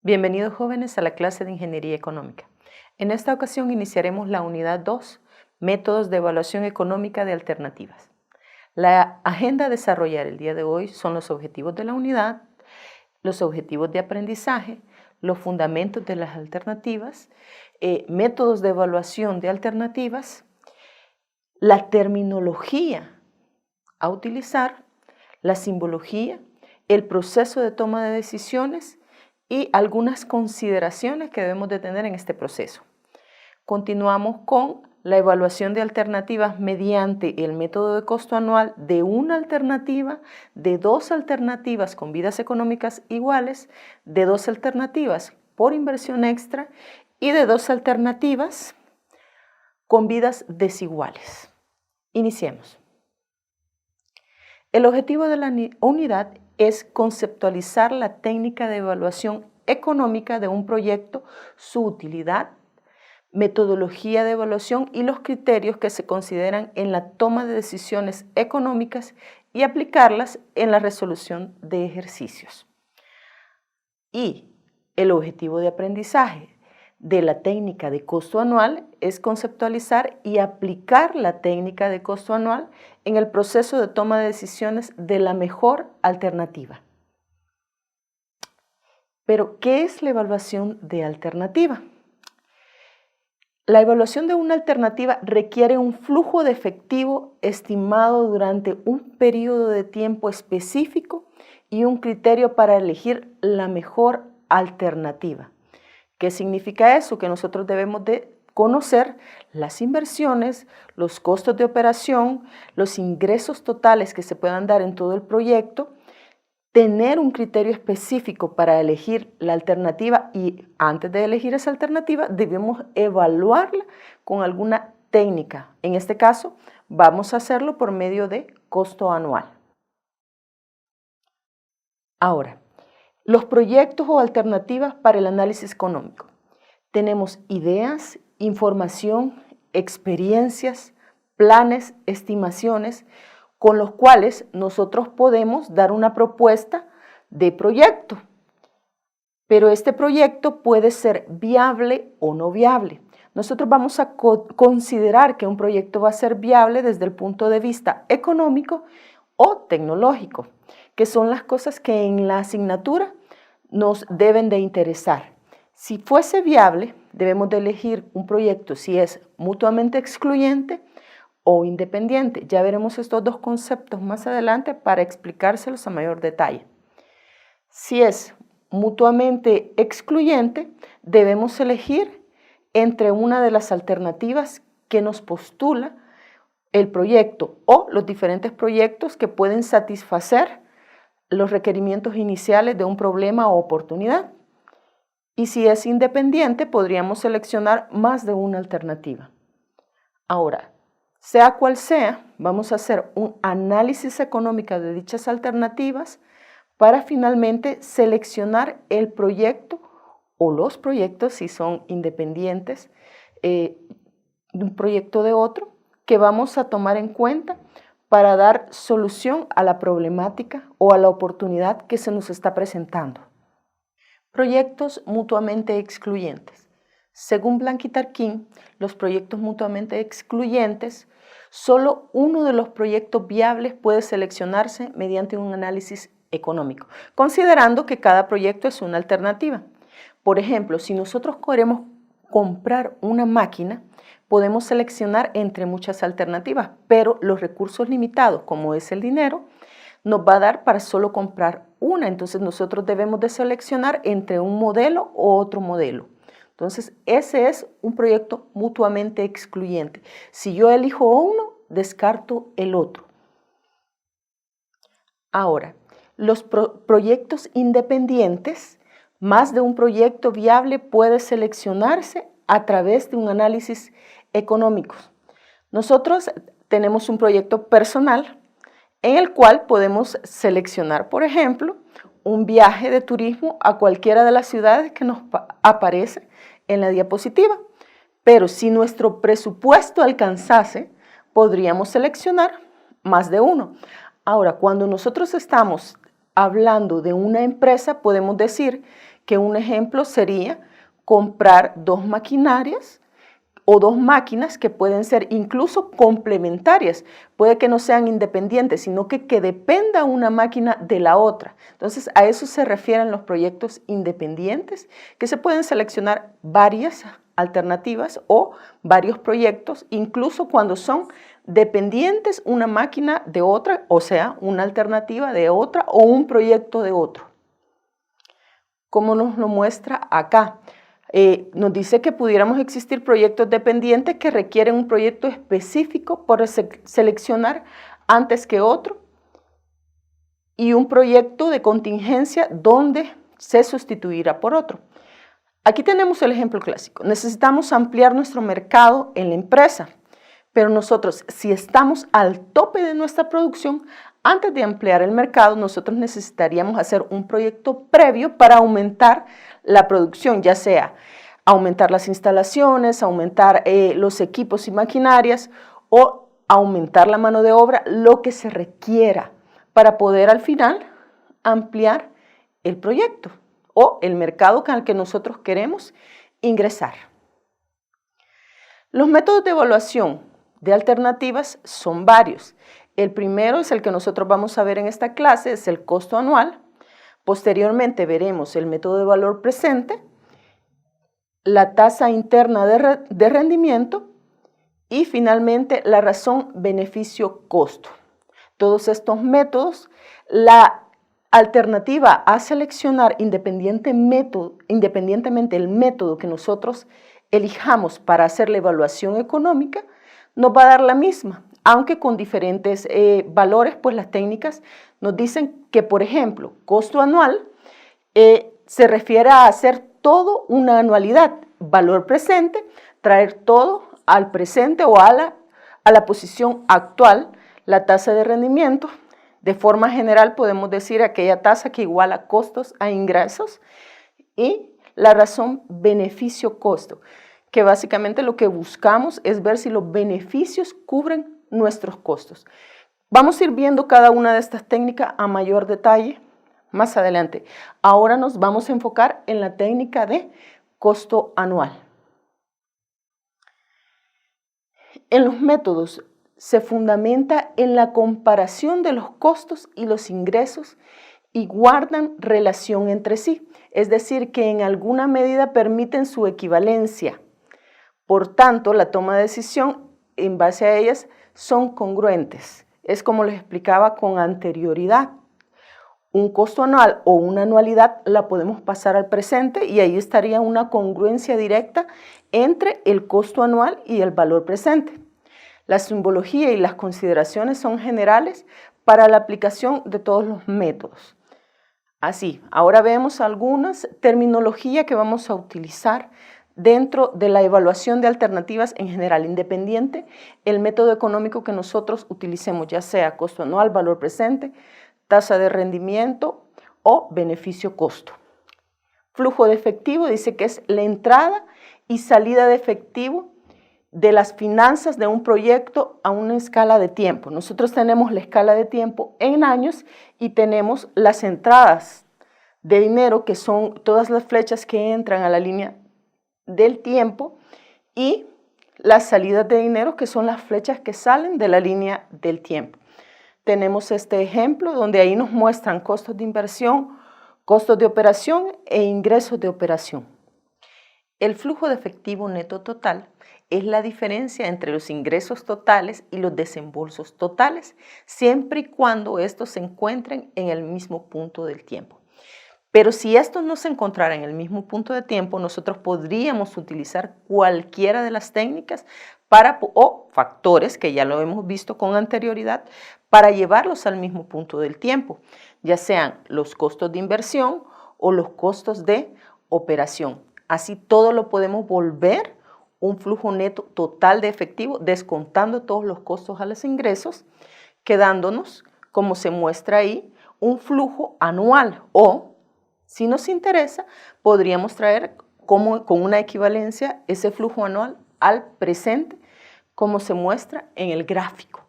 Bienvenidos jóvenes a la clase de Ingeniería Económica. En esta ocasión iniciaremos la unidad 2, Métodos de Evaluación Económica de Alternativas. La agenda a desarrollar el día de hoy son los objetivos de la unidad, los objetivos de aprendizaje, los fundamentos de las alternativas, métodos de evaluación de alternativas, la terminología a utilizar, la simbología, el proceso de toma de decisiones y algunas consideraciones que debemos de tener en este proceso. Continuamos con la evaluación de alternativas mediante el método de costo anual de una alternativa, de dos alternativas con vidas económicas iguales, de dos alternativas por inversión extra y de dos alternativas con vidas desiguales. Iniciemos. El objetivo de la unidad es conceptualizar la técnica de evaluación económica de un proyecto, su utilidad, metodología de evaluación y los criterios que se consideran en la toma de decisiones económicas y aplicarlas en la resolución de ejercicios. Y el objetivo de aprendizaje de la técnica de costo anual es conceptualizar y aplicar la técnica de costo anual en el proceso de toma de decisiones de la mejor alternativa. Pero, ¿qué es la evaluación de alternativa? La evaluación de una alternativa requiere un flujo de efectivo estimado durante un periodo de tiempo específico y un criterio para elegir la mejor alternativa. ¿Qué significa eso? Que nosotros debemos de conocer las inversiones, los costos de operación, los ingresos totales que se puedan dar en todo el proyecto, tener un criterio específico para elegir la alternativa y antes de elegir esa alternativa debemos evaluarla con alguna técnica. En este caso vamos a hacerlo por medio de costo anual. Ahora, los proyectos o alternativas para el análisis económico. Tenemos ideas, información, experiencias, planes, estimaciones, con los cuales nosotros podemos dar una propuesta de proyecto. Pero este proyecto puede ser viable o no viable. Nosotros vamos a considerar que un proyecto va a ser viable desde el punto de vista económico o tecnológico, que son las cosas que en la asignatura nos deben de interesar. Si fuese viable, debemos de elegir un proyecto si es mutuamente excluyente o independiente. Ya veremos estos dos conceptos más adelante para explicárselos a mayor detalle. Si es mutuamente excluyente, debemos elegir entre una de las alternativas que nos postula el proyecto o los diferentes proyectos que pueden satisfacer los requerimientos iniciales de un problema o oportunidad. Y si es independiente, podríamos seleccionar más de una alternativa. Ahora, sea cual sea, vamos a hacer un análisis económico de dichas alternativas para finalmente seleccionar el proyecto o los proyectos, si son independientes, de un proyecto de otro, que vamos a tomar en cuenta para dar solución a la problemática o a la oportunidad que se nos está presentando. Proyectos mutuamente excluyentes. Según Blank y Tarquin, los proyectos mutuamente excluyentes, solo uno de los proyectos viables puede seleccionarse mediante un análisis económico, considerando que cada proyecto es una alternativa. Por ejemplo, si nosotros queremos comprar una máquina, podemos seleccionar entre muchas alternativas, pero los recursos limitados, como es el dinero, nos va a dar para solo comprar una. Entonces nosotros debemos de seleccionar entre un modelo o otro modelo. Entonces ese es un proyecto mutuamente excluyente. Si yo elijo uno, descarto el otro. Ahora, los proyectos independientes, más de un proyecto viable puede seleccionarse a través de un análisis económico. Nosotros tenemos un proyecto personal en el cual podemos seleccionar, por ejemplo, un viaje de turismo a cualquiera de las ciudades que nos aparece en la diapositiva. Pero si nuestro presupuesto alcanzase, podríamos seleccionar más de uno. Ahora, cuando nosotros estamos hablando de una empresa, podemos decir que un ejemplo sería comprar 2 maquinarias o 2 máquinas que pueden ser incluso complementarias. Puede que no sean independientes, sino que dependa una máquina de la otra. Entonces, a eso se refieren los proyectos independientes, que se pueden seleccionar varias alternativas o varios proyectos, incluso cuando son dependientes una máquina de otra, o sea, una alternativa de otra o un proyecto de otro. Como nos lo muestra acá. Nos dice que pudiéramos existir proyectos dependientes que requieren un proyecto específico por seleccionar antes que otro y un proyecto de contingencia donde se sustituirá por otro. Aquí tenemos el ejemplo clásico. Necesitamos ampliar nuestro mercado en la empresa, pero nosotros, si estamos al tope de nuestra producción, antes de ampliar el mercado, nosotros necesitaríamos hacer un proyecto previo para aumentar la producción, ya sea aumentar las instalaciones, aumentar los equipos y maquinarias o aumentar la mano de obra, lo que se requiera para poder al final ampliar el proyecto o el mercado al que nosotros queremos ingresar. Los métodos de evaluación de alternativas son varios. El primero es el que nosotros vamos a ver en esta clase, es el costo anual. Posteriormente veremos el método de valor presente, la tasa interna de rendimiento y finalmente la razón beneficio-costo. Todos estos métodos, la alternativa a seleccionar independientemente el método que nosotros elijamos para hacer la evaluación económica, nos va a dar la misma, aunque con diferentes valores, pues las técnicas nos dicen que, por ejemplo, costo anual se refiere a hacer todo una anualidad, valor presente, traer todo al presente o a la posición actual, la tasa de rendimiento. De forma general podemos decir aquella tasa que iguala costos a ingresos y la razón beneficio-costo, que básicamente lo que buscamos es ver si los beneficios cubren nuestros costos. Vamos a ir viendo cada una de estas técnicas a mayor detalle más adelante. Ahora nos vamos a enfocar en la técnica de costo anual. En los métodos se fundamenta en la comparación de los costos y los ingresos y guardan relación entre sí, es decir, que en alguna medida permiten su equivalencia. Por tanto, la toma de decisión en base a ellas son congruentes. Es como les explicaba con anterioridad. Un costo anual o una anualidad la podemos pasar al presente y ahí estaría una congruencia directa entre el costo anual y el valor presente. La simbología y las consideraciones son generales para la aplicación de todos los métodos. Así, ahora vemos algunas terminologías que vamos a utilizar dentro de la evaluación de alternativas en general, independiente el método económico que nosotros utilicemos, ya sea costo anual, valor presente, tasa de rendimiento o beneficio-costo. Flujo de efectivo dice que es la entrada y salida de efectivo de las finanzas de un proyecto a una escala de tiempo. Nosotros tenemos la escala de tiempo en años y tenemos las entradas de dinero, que son todas las flechas que entran a la línea del tiempo, y las salidas de dinero, que son las flechas que salen de la línea del tiempo. Tenemos este ejemplo donde ahí nos muestran costos de inversión, costos de operación e ingresos de operación. El flujo de efectivo neto total es la diferencia entre los ingresos totales y los desembolsos totales, siempre y cuando estos se encuentren en el mismo punto del tiempo. Pero si estos no se encontraran en el mismo punto de tiempo, nosotros podríamos utilizar cualquiera de las técnicas o factores, que ya lo hemos visto con anterioridad, para llevarlos al mismo punto del tiempo, ya sean los costos de inversión o los costos de operación. Así todo lo podemos volver un flujo neto total de efectivo, descontando todos los costos a los ingresos, quedándonos, como se muestra ahí, un flujo anual, o si nos interesa, podríamos traer con una equivalencia ese flujo anual al presente, como se muestra en el gráfico.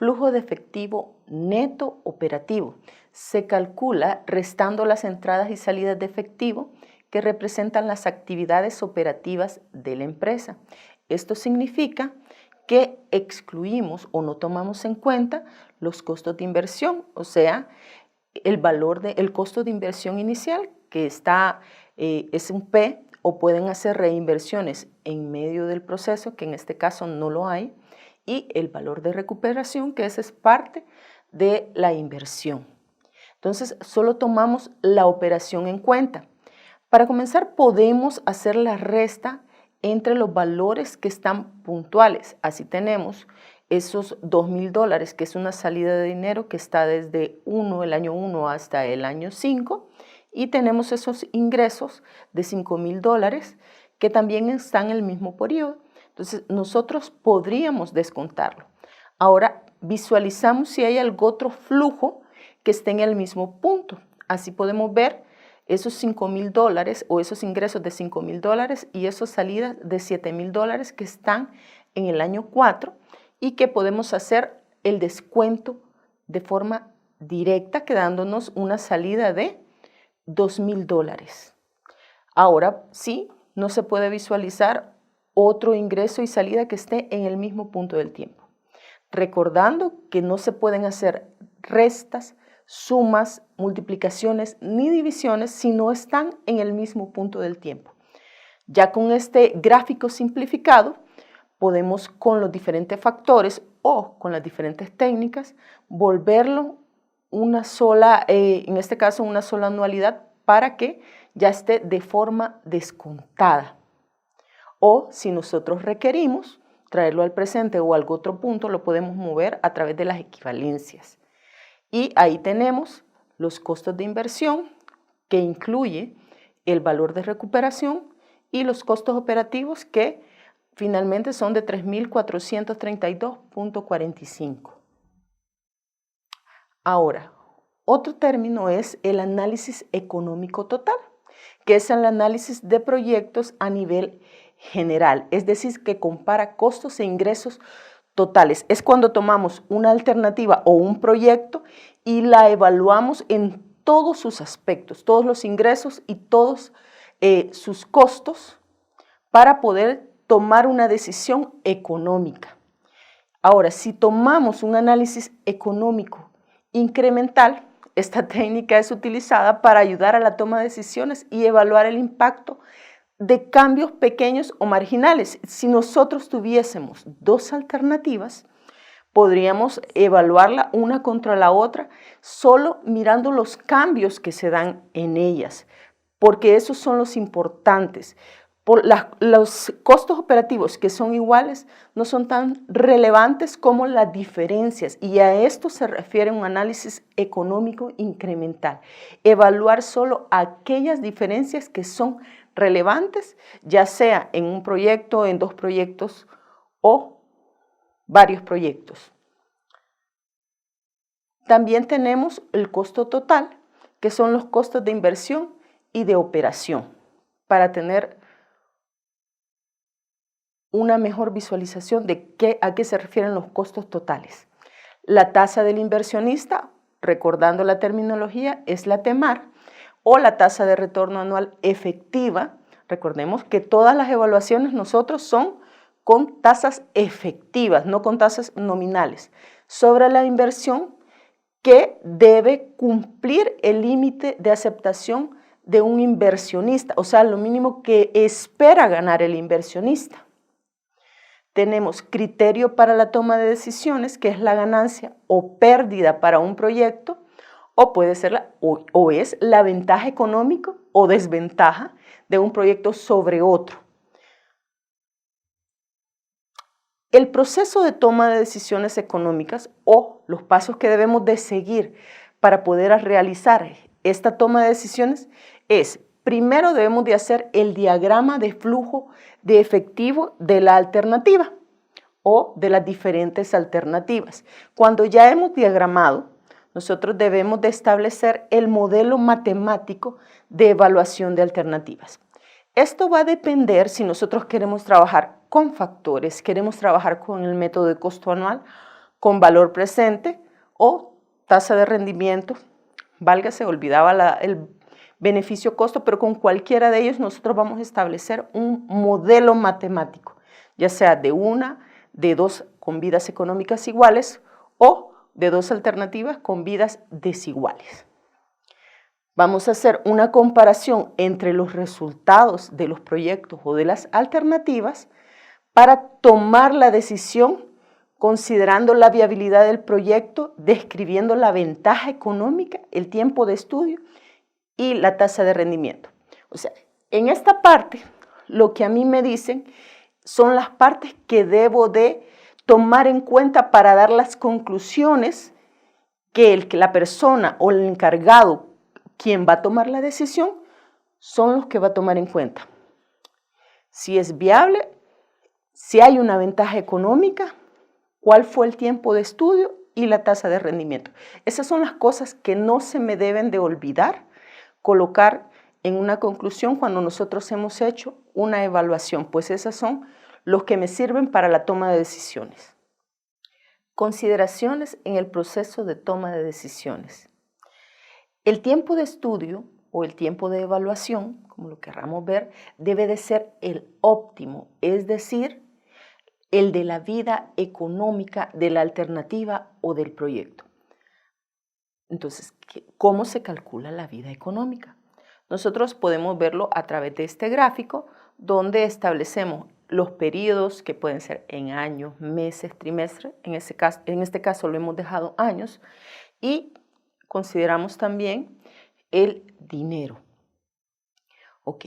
Flujo de efectivo neto operativo. Se calcula restando las entradas y salidas de efectivo que representan las actividades operativas de la empresa. Esto significa que excluimos o no tomamos en cuenta los costos de inversión, o sea, el costo de inversión inicial, que es un P, o pueden hacer reinversiones en medio del proceso, que en este caso no lo hay, y el valor de recuperación, que esa es parte de la inversión. Entonces, solo tomamos la operación en cuenta. Para comenzar, podemos hacer la resta entre los valores que están puntuales. Así tenemos esos $2,000, que es una salida de dinero que está desde el año 1 hasta el año 5, y tenemos esos ingresos de $5,000 que también están en el mismo periodo. Entonces, nosotros podríamos descontarlo. Ahora, visualizamos si hay algún otro flujo que esté en el mismo punto. Así podemos ver esos $5,000 o esos ingresos de $5,000 y esas salidas de $7,000 que están en el año 4 y que podemos hacer el descuento de forma directa, quedándonos una salida de $2,000. Ahora sí, no se puede visualizar otro ingreso y salida que esté en el mismo punto del tiempo. Recordando que no se pueden hacer restas, sumas, multiplicaciones ni divisiones si no están en el mismo punto del tiempo. Ya con este gráfico simplificado, podemos con los diferentes factores o con las diferentes técnicas volverlo una sola, en este caso una sola anualidad, para que ya esté de forma descontada. O si nosotros requerimos traerlo al presente o a algún otro punto, lo podemos mover a través de las equivalencias. Y ahí tenemos los costos de inversión, que incluye el valor de recuperación, y los costos operativos, que finalmente son de 3,432.45. Ahora, otro término es el análisis económico total, que es el análisis de proyectos a nivel general, es decir, que compara costos e ingresos totales. Es cuando tomamos una alternativa o un proyecto y la evaluamos en todos sus aspectos, todos los ingresos y todos sus costos, para poder tomar una decisión económica. Ahora, si tomamos un análisis económico incremental, esta técnica es utilizada para ayudar a la toma de decisiones y evaluar el impacto de cambios pequeños o marginales. Si nosotros tuviésemos dos alternativas, podríamos evaluarla una contra la otra solo mirando los cambios que se dan en ellas, porque esos son los importantes. Los costos operativos que son iguales no son tan relevantes como las diferencias, y a esto se refiere un análisis económico incremental. Evaluar solo aquellas diferencias que son relevantes, ya sea en un proyecto, en dos proyectos o varios proyectos. También tenemos el costo total, que son los costos de inversión y de operación, para tener una mejor visualización de a qué se refieren los costos totales. La tasa del inversionista, recordando la terminología, es la TEMAR, o la tasa de retorno anual efectiva. Recordemos que todas las evaluaciones nosotros son con tasas efectivas, no con tasas nominales, sobre la inversión que debe cumplir el límite de aceptación de un inversionista, o sea, lo mínimo que espera ganar el inversionista. Tenemos criterio para la toma de decisiones, que es la ganancia o pérdida para un proyecto, o puede ser es la ventaja económica o desventaja de un proyecto sobre otro. El proceso de toma de decisiones económicas, o los pasos que debemos de seguir para poder realizar esta toma de decisiones, es: primero debemos de hacer el diagrama de flujo de efectivo de la alternativa o de las diferentes alternativas. Cuando ya hemos diagramado, nosotros debemos de establecer el modelo matemático de evaluación de alternativas. Esto va a depender si nosotros queremos trabajar con factores, queremos trabajar con el método de costo anual, con valor presente o tasa de rendimiento. Válgase, olvidaba el beneficio-costo, pero con cualquiera de ellos nosotros vamos a establecer un modelo matemático, ya sea de una, de dos con vidas económicas iguales o de dos alternativas con vidas desiguales. Vamos a hacer una comparación entre los resultados de los proyectos o de las alternativas para tomar la decisión considerando la viabilidad del proyecto, describiendo la ventaja económica, el tiempo de estudio y la tasa de rendimiento. O sea, en esta parte, lo que a mí me dicen son las partes que debo de tomar en cuenta para dar las conclusiones que la persona o el encargado, quien va a tomar la decisión, son los que va a tomar en cuenta. Si es viable, si hay una ventaja económica, cuál fue el tiempo de estudio y la tasa de rendimiento. Esas son las cosas que no se me deben de olvidar colocar en una conclusión cuando nosotros hemos hecho una evaluación, pues esas son los que me sirven para la toma de decisiones. Consideraciones en el proceso de toma de decisiones. El tiempo de estudio o el tiempo de evaluación, como lo querramos ver, debe de ser el óptimo, es decir, el de la vida económica de la alternativa o del proyecto. Entonces, ¿cómo se calcula la vida económica? Nosotros podemos verlo a través de este gráfico, donde establecemos los periodos que pueden ser en años, meses, trimestres, en este caso lo hemos dejado años, y consideramos también el dinero. Ok.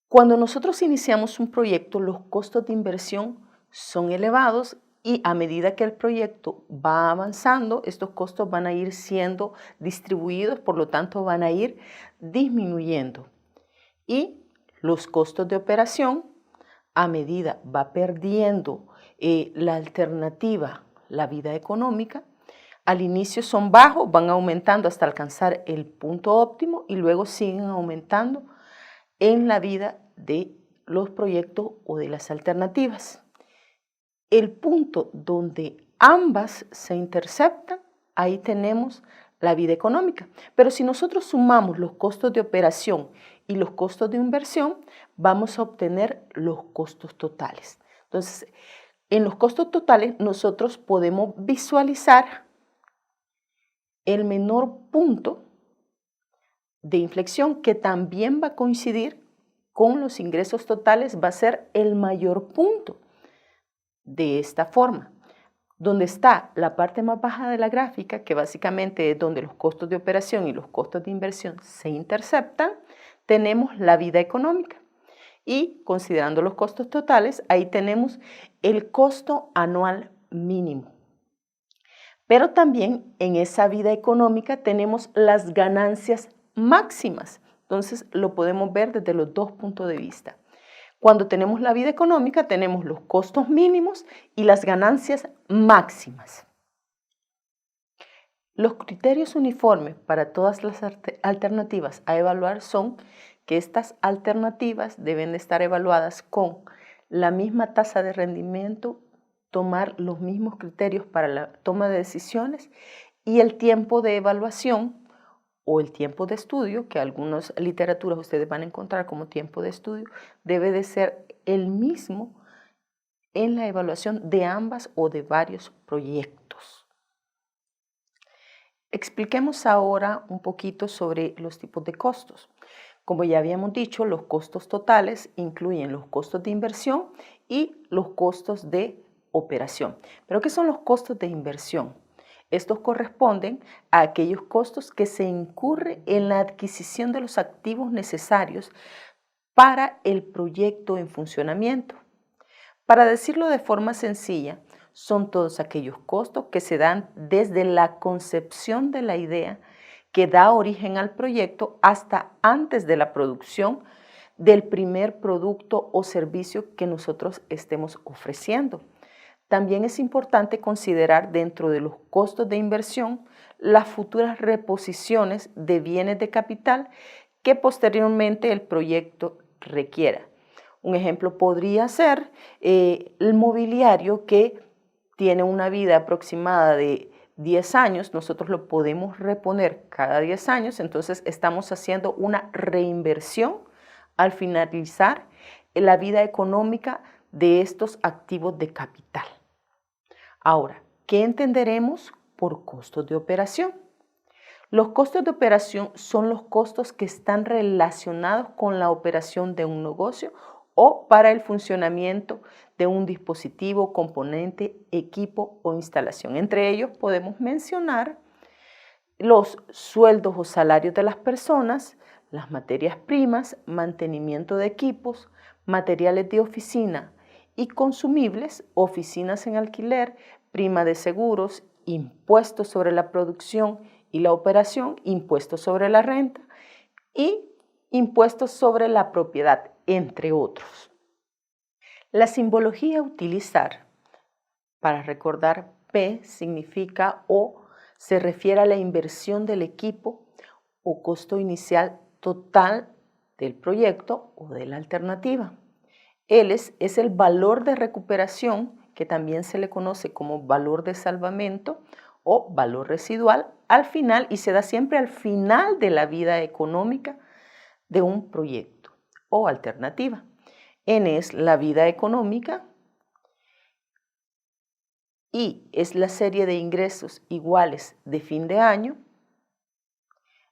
Cuando nosotros iniciamos un proyecto, los costos de inversión son elevados y a medida que el proyecto va avanzando, estos costos van a ir siendo distribuidos, por lo tanto van a ir disminuyendo. Y los costos de operación, a medida va perdiendo la alternativa, la vida económica, al inicio son bajos, van aumentando hasta alcanzar el punto óptimo y luego siguen aumentando en la vida de los proyectos o de las alternativas. El punto donde ambas se interceptan, ahí tenemos la vida económica. Pero si nosotros sumamos los costos de operación y los costos de inversión, vamos a obtener los costos totales. Entonces, en los costos totales nosotros podemos visualizar el menor punto de inflexión que también va a coincidir con los ingresos totales, va a ser el mayor punto. De esta forma, donde está la parte más baja de la gráfica, que básicamente es donde los costos de operación y los costos de inversión se interceptan, tenemos la vida económica. Y considerando los costos totales, ahí tenemos el costo anual mínimo. Pero también en esa vida económica tenemos las ganancias máximas. Entonces lo podemos ver desde los dos puntos de vista. Cuando tenemos la vida económica, tenemos los costos mínimos y las ganancias máximas. Los criterios uniformes para todas las alternativas a evaluar son que estas alternativas deben de estar evaluadas con la misma tasa de rendimiento, tomar los mismos criterios para la toma de decisiones y el tiempo de evaluación o el tiempo de estudio, que algunas literaturas ustedes van a encontrar como tiempo de estudio, debe de ser el mismo en la evaluación de ambas o de varios proyectos. Expliquemos ahora un poquito sobre los tipos de costos. Como ya habíamos dicho, los costos totales incluyen los costos de inversión y los costos de operación. ¿Pero qué son los costos de inversión? Estos corresponden a aquellos costos que se incurre en la adquisición de los activos necesarios para el proyecto en funcionamiento. Para decirlo de forma sencilla, son todos aquellos costos que se dan desde la concepción de la idea que da origen al proyecto hasta antes de la producción del primer producto o servicio que nosotros estemos ofreciendo. También es importante considerar dentro de los costos de inversión las futuras reposiciones de bienes de capital que posteriormente el proyecto requiera. Un ejemplo podría ser el mobiliario que tiene una vida aproximada de 10 años, nosotros lo podemos reponer cada 10 años, entonces estamos haciendo una reinversión al finalizar la vida económica de estos activos de capital. Ahora, ¿qué entenderemos por costos de operación? Los costos de operación son los costos que están relacionados con la operación de un negocio o para el funcionamiento de un dispositivo, componente, equipo o instalación. Entre ellos podemos mencionar los sueldos o salarios de las personas, las materias primas, mantenimiento de equipos, materiales de oficina y consumibles, oficinas en alquiler, prima de seguros, impuestos sobre la producción y la operación, impuestos sobre la renta y impuestos sobre la propiedad, entre otros. La simbología a utilizar para recordar P significa o se refiere a la inversión del equipo o costo inicial total del proyecto o de la alternativa. L es el valor de recuperación, que también se le conoce como valor de salvamento o valor residual al final, y se da siempre al final de la vida económica de un proyecto o alternativa. N es la vida económica. I es la serie de ingresos iguales de fin de año.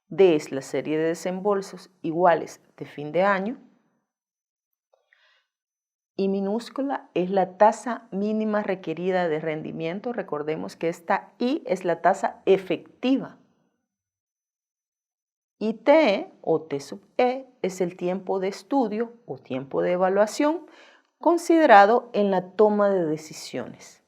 D es la serie de desembolsos iguales de fin de año. Y minúscula es la tasa mínima requerida de rendimiento. Recordemos que esta I es la tasa efectiva. Y T o T sub E es el tiempo de estudio o tiempo de evaluación considerado en la toma de decisiones.